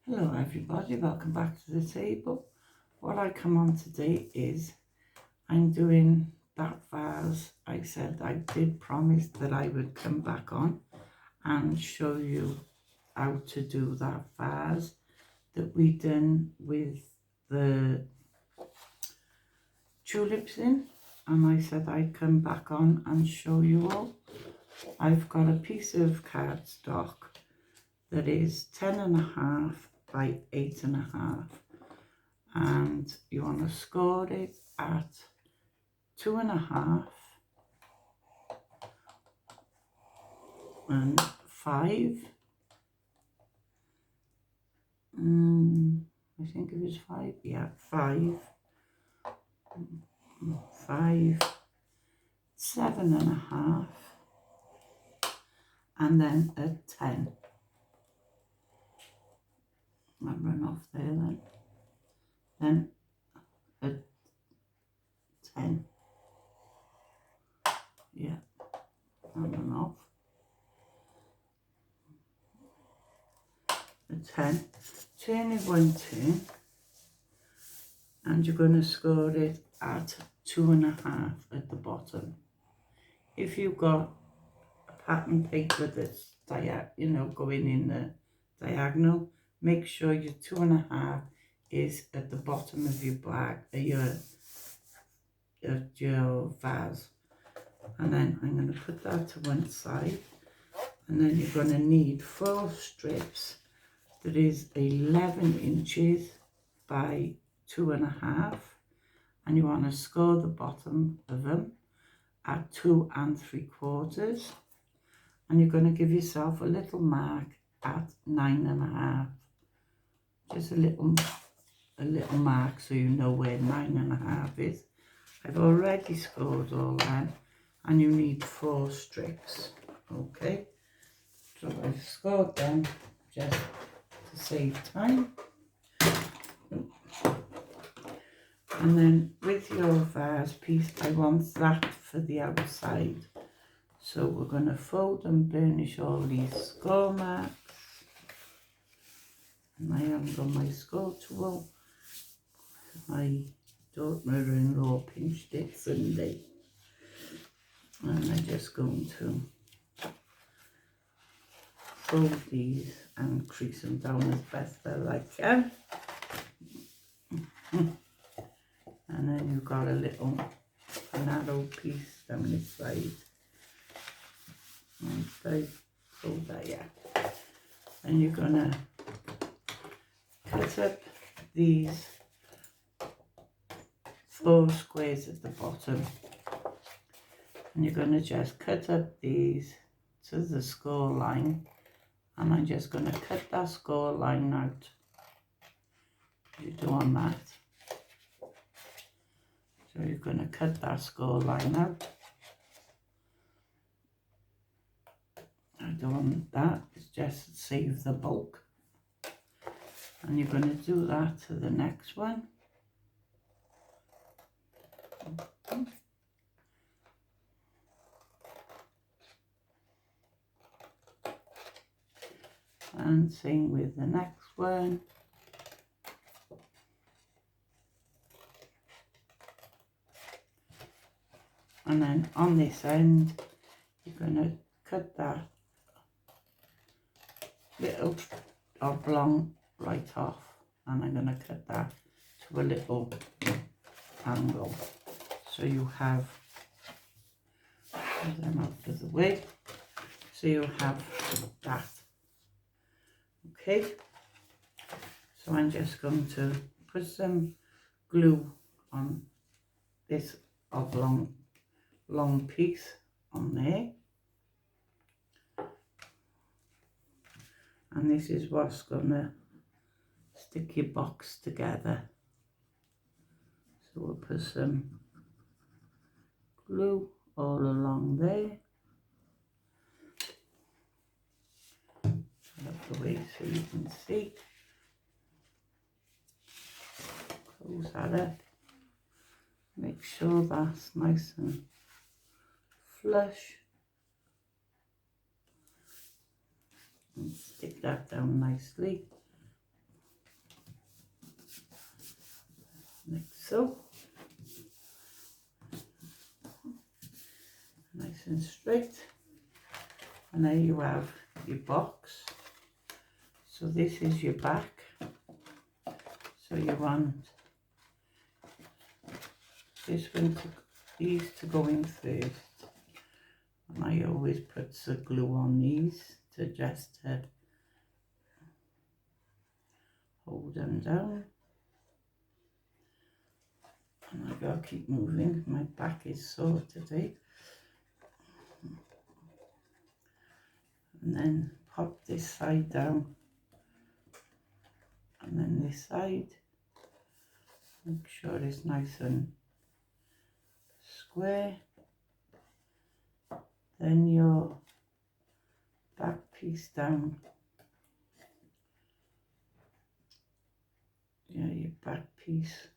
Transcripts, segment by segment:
Hello everybody, welcome back to the table. What I come on today is I'm doing that vase. I said I did promise that I would come back on and show you how to do that vase that we done with the tulips in, and I said I'd come back on and show you all. I've got a piece of cardstock that is 10.5 by 8.5, and you want to score it at 2.5 and 5. I think it was 5. Yeah, 5, 5, 7.5, and then a 10. I run off there then a 10. Yeah, I run off a 10. Turn it one turn, and you're going to score it at 2.5 at the bottom. If you've got a pattern paper that's going in the diagonal, make sure your 2.5 is at the bottom of your bag, your vase. And then I'm going to put that to one side, and then you're going to need 4 strips that is 11 inches by 2.5, and you want to score the bottom of them at 2 3/4, and you're going to give yourself a little mark at 9.5, just a little mark so you know where 9.5 is. I've already scored all that, and you need 4 strips. Okay, so I've scored them just to save time. And then with your vase piece, I want that for the outside. So we're going to fold and burnish all these score marks. And I haven't got my score tool. My daughter-in-law pinched it Sunday. And I'm just going to fold these and crease them down as best as I can. And then you've got a narrow piece down this side. And I fold that, yeah. And you're gonna cut up these 4 squares at the bottom. And you're gonna just cut up these to the score line. And I'm just gonna cut that score line out. You do on that. So you're going to cut that score line out. I don't want that, it's just save the bulk. And you're going to do that to the next one. And same with the next one. And then on this end, you're going to cut that little oblong right off, and I'm going to cut that to a little angle. So you have them out of the way. So you have that. Okay. So I'm just going to put some glue on this oblong long piece on there, and this is what's gonna stick your box together. So we'll put some glue all along there, out the way so you can see. Close that up, make sure that's nice and flush, and stick that down nicely. so. Nice and straight. And there you have your box. So this is your back. So you want this one these to go in first. And I always put the glue on these to just hold them down. And I gotta keep moving. My back is sore today. And then pop this side down. And then this side. Make sure it's nice and square. Then your back piece down. Yeah, your back piece.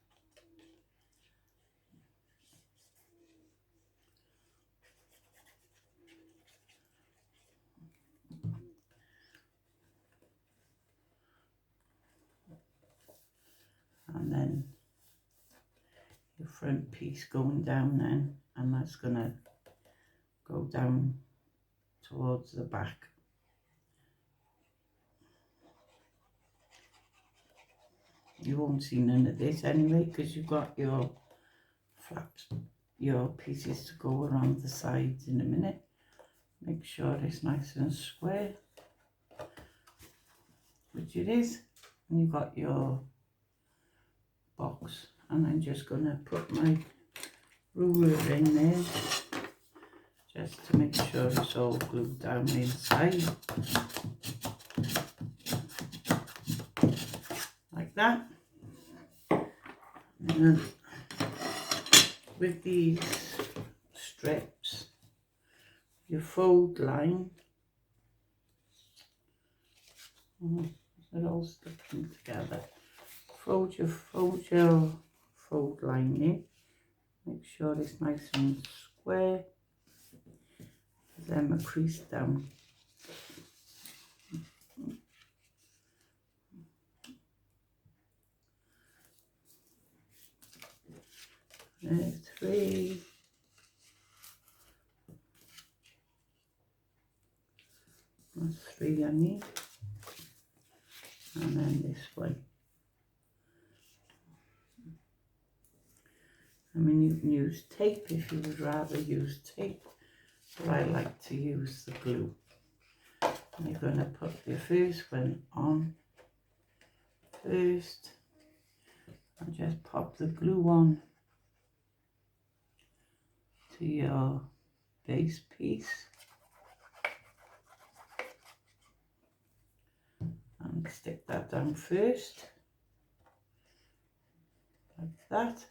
And then your front piece going down then, and that's gonna go down towards the back. You won't see none of this anyway because you've got your flaps, your pieces to go around the sides in a minute. Make sure it's nice and square, which it is. And you've got your box, and I'm just gonna put my ruler in there just to make sure it's all glued down inside like that. And then with these strips, your fold line, they're all sticking together. Fold your fold line in. Make sure it's nice and square. Then a crease down. There's 3. That's 3 I need. And then this one. I mean, you can use tape if you would rather use tape, but I like to use the glue. And you're going to put your first one on first and just pop the glue on to your base piece and stick that down first like that.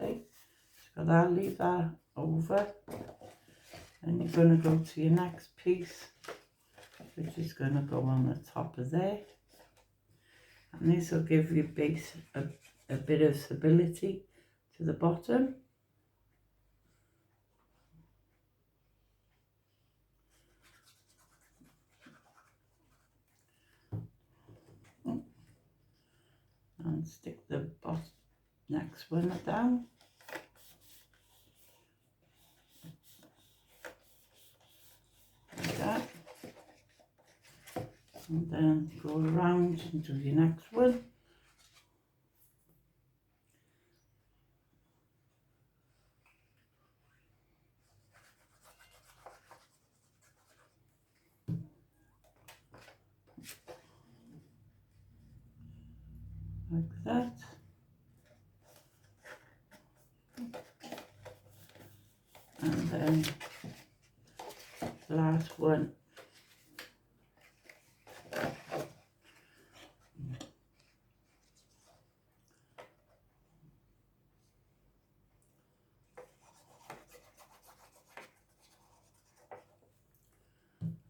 Okay, so I'll leave that over, and you're going to go to your next piece, which is going to go on the top of there, and this will give your base a bit of stability to the bottom. And stick the next one down. Like that. And then go around and do your next one. Like that. And then last one.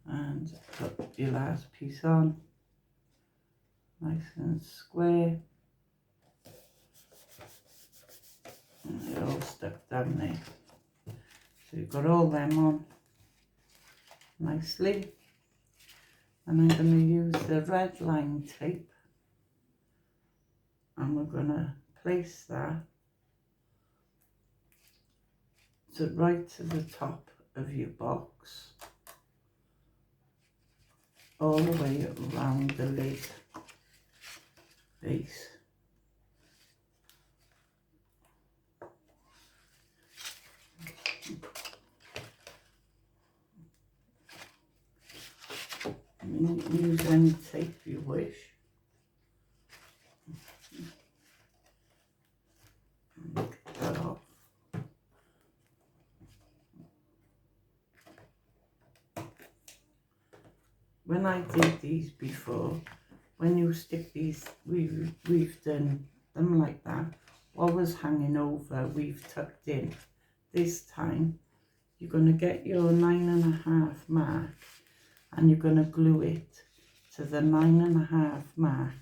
And put your last piece on, nice and square. And they're all stuck down there. So you've got all them on nicely. And I'm going to use the red line tape, and we're going to place that right to the top of your box, all the way around the lid base. And you can use any tape you wish. Get that off. When I did these before, when you stick these, we've done them like that. What was hanging over, we've tucked in. This time, you're going to get your 9.5 mark, and you're going to glue it to the 9.5 mark,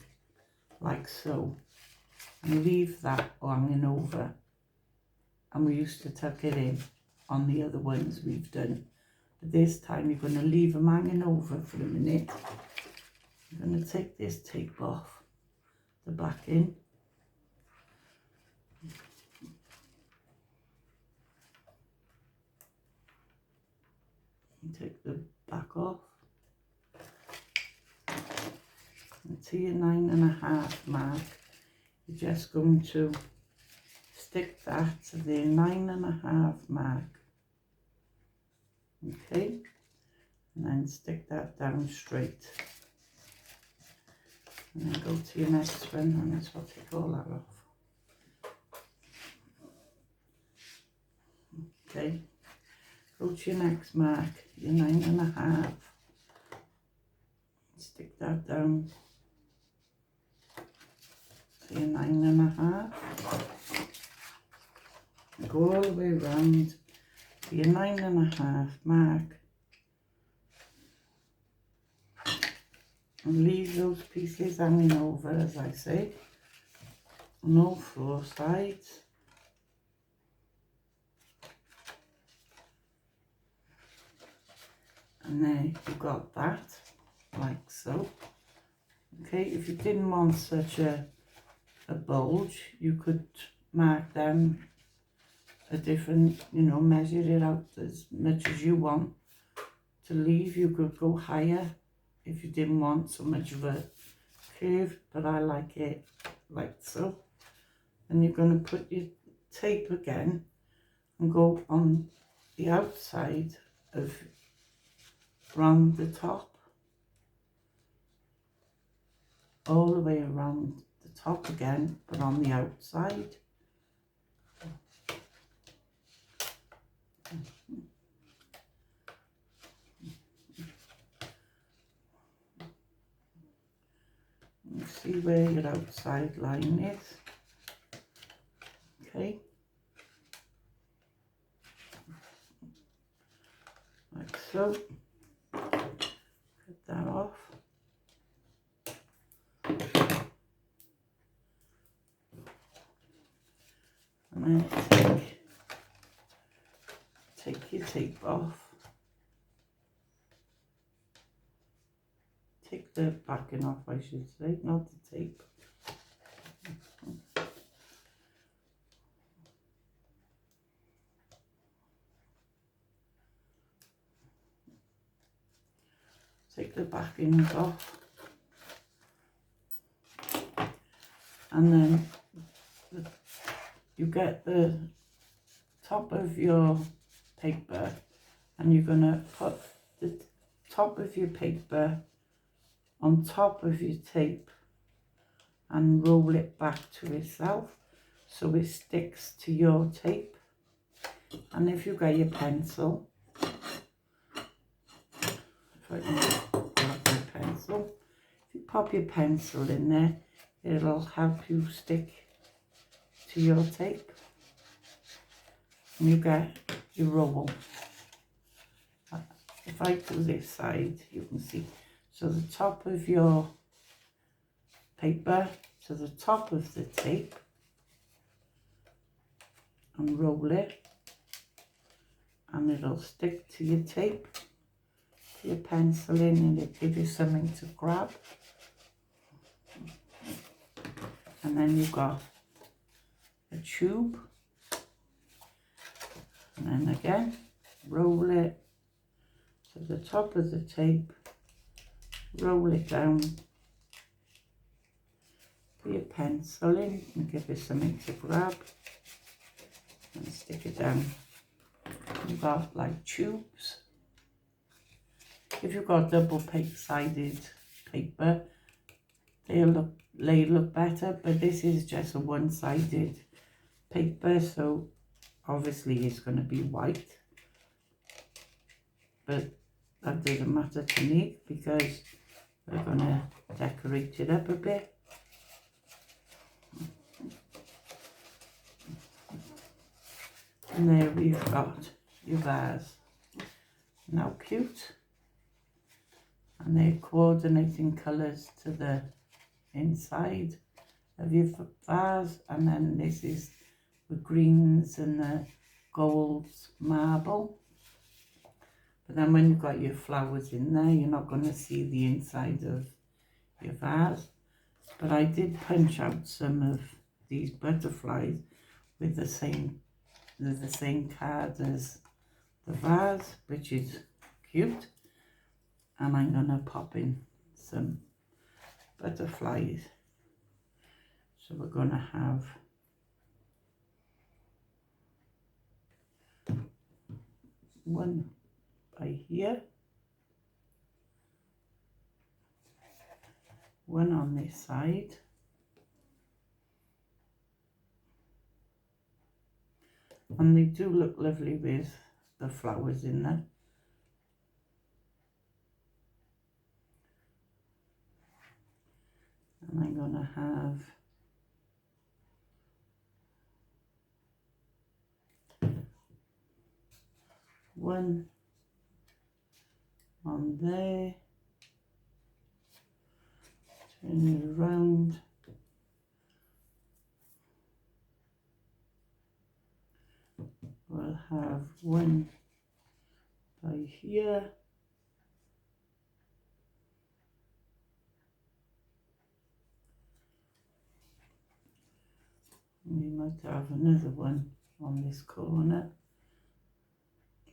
like so, and leave that hanging over. And we used to tuck it in on the other ones we've done. But this time you're going to leave them hanging over for a minute. I'm going to take this tape off the back in. And take the back off. And to your 9.5 mark, you're just going to stick that to the 9.5 mark. Okay, and then stick that down straight. And then go to your next one, and that's what take all that off. Okay, go to your next mark, your 9.5. Stick that down to your 9.5. Go all the way around to your 9.5 mark. And leave those pieces hanging over, as I say, on all 4 sides. And there you've got that, like so. Okay, if you didn't want such a bulge, you could mark them a different, you know, measure it out as much as you want to leave. You could go higher if you didn't want so much of a curve, but I like it like so. And you're going to put your tape again and go on the outside of round the top, all the way around the top again, but on the outside. You see where your outside line is. Okay, like so. Cut that off. And then take your tape off. Take the backing off, I should say, not the tape. Take the backings off. And then you get the top of your paper, and you're going to put the top of your paper on top of your tape and roll it back to itself so it sticks to your tape. And if you get your pencil, if I can grab my pencil, if you pop your pencil in there, it'll help you stick to your tape. And you get your roll. If I do this side, you can see. So the top of your paper to the top of the tape, and roll it, and it'll stick to your tape your pencil in and it gives you something to grab. And then you've got a tube. And then again, roll it to the top of the tape, roll it down, put your pencil in and give it something to grab and stick it down. You've got like tubes. If you've got double sided paper, they look better, but this is just a one-sided paper, so obviously it's going to be white, but that doesn't matter to me because we're going to decorate it up a bit. And there we've got your vase. Now cute. And they're coordinating colours to the inside of your vase, and then this is the greens and the golds marble. But then when you've got your flowers in there, you're not going to see the inside of your vase. But I did punch out some of these butterflies with the same card as the vase, which is cute. And I'm going to pop in some butterflies. So we're going to have one by here, one on this side, and they do look lovely with the flowers in there. And I'm going to have one on there, turn it around, we'll have one by here, we might have another one on this corner,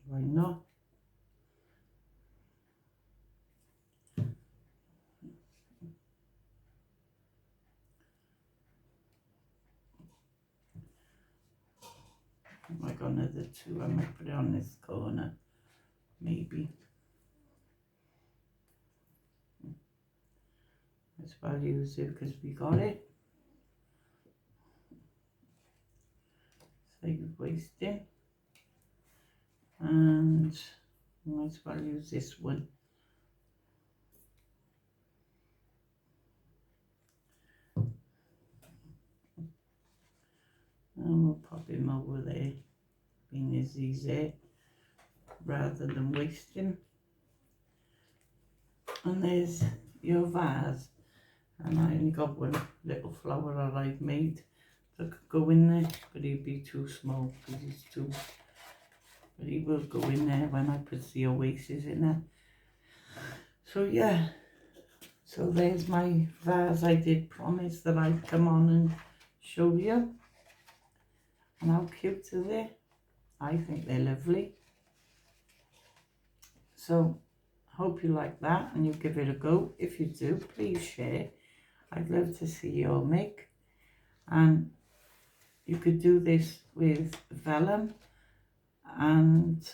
why not? I got another two, I might put it on this corner, maybe. Let's well use it because we got it. Save wasting. And might as well use this one. And we'll pop him over there, being as he's there, rather than wasting. And there's your vase. And I only got one little flower that I've made that could go in there, but he'd be too small because he's too, but he will go in there when I put the oasis in there. So yeah, so there's my vase. I did promise that I'd come on and show you. And how cute are they? I think they're lovely. So hope you like that and you give it a go. If you do, please share. I'd love to see you all make. And you could do this with vellum and,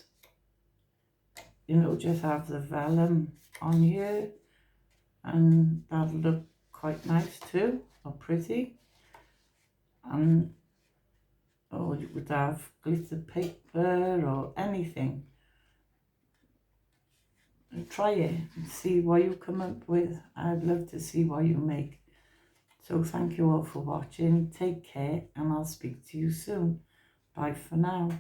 you know, just have the vellum on here and that'll look quite nice too, or pretty. And or you would have glitter paper or anything. And try it and see what you come up with. I'd love to see what you make. So thank you all for watching. Take care and I'll speak to you soon. Bye for now.